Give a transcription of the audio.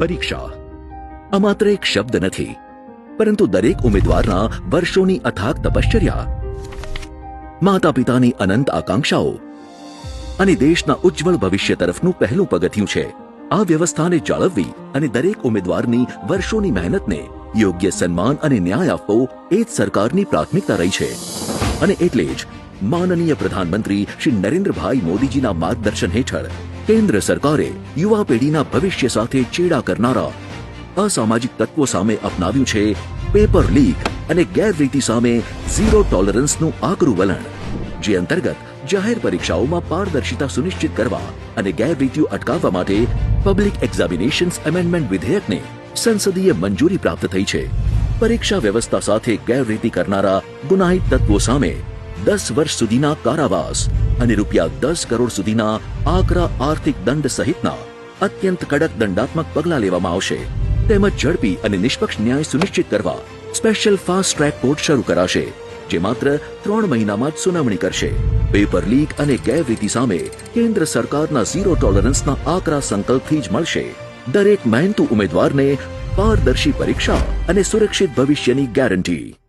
પરીક્ષા આ માત્ર એક શબ્દ નથી, પરંતુ દરેક ઉમેદવારના વર્ષોની અથાગ તપશ્ચર્યા, માતા પિતાની અનંત આકાંક્ષાઓ અને દેશના ઉજ્જવળ ભવિષ્ય તરફનું પહેલું પગથિયું છે. આ વ્યવસ્થાને જાળવવી અને દરેક ઉમેદવારની વર્ષોની મહેનતને યોગ્ય સન્માન અને ન્યાય આપવો એ જ સરકારની પ્રાથમિકતા રહી છે. અને એટલે જ માનનીય પ્રધાનમંત્રી શ્રી નરેન્દ્રભાઈ મોદીજીના માર્ગદર્શન હેઠળ કેન્દ્ર સરકારે યુવા પેઢીના ભવિષ્ય સાથે ચેડા કરનારા અસામાજિક તત્વો સામે અપનાવ્યું છે પેપર લીક અને ગેરરીતિ સામે ઝીરો ટોલરન્સનું આકરું વલણ, જે અંતર્ગત જાહેર પરીક્ષાઓમાં પારદર્શિતા સુનિશ્ચિત કરવા અને ગેરરીતિઓ અટકાવવા માટે પબ્લિક એક્ઝામિનેશન્સ એમેન્ડમેન્ટ વિધેયકને સંસદીય મંજૂરી પ્રાપ્ત થઈ છે. પરીક્ષા વ્યવસ્થા સાથે ગેરરીતિ કરનારા ગુનાહિત તત્વો સામે 10 વર્ષ સુધીના કારાવાસ અને ₹10 કરોડ સુધીના આકરા આર્થિક દંડ સહિતના અત્યંત કડક દંડાત્મક પગલાં લેવામાં આવશે. તેમજ ઝડપી અને નિષ્પક્ષ ન્યાય સુનિશ્ચિત કરવા સ્પેશિયલ ફાસ્ટ ટ્રેક કોર્ટ શરૂ કરાશે, જે માત્ર 3 મહિનામાં જ સુનાવણી કરશે. પેપર લીક અને ગેરરીતિ સામે કેન્દ્ર સરકારના ઝીરો ટોલરન્સના આકરા સંકલ્પથી જ મળશે દરેક મહેનતુ ઉમેદવારને પારદર્શી પરીક્ષા અને સુરક્ષિત ભવિષ્યની ગેરંટી.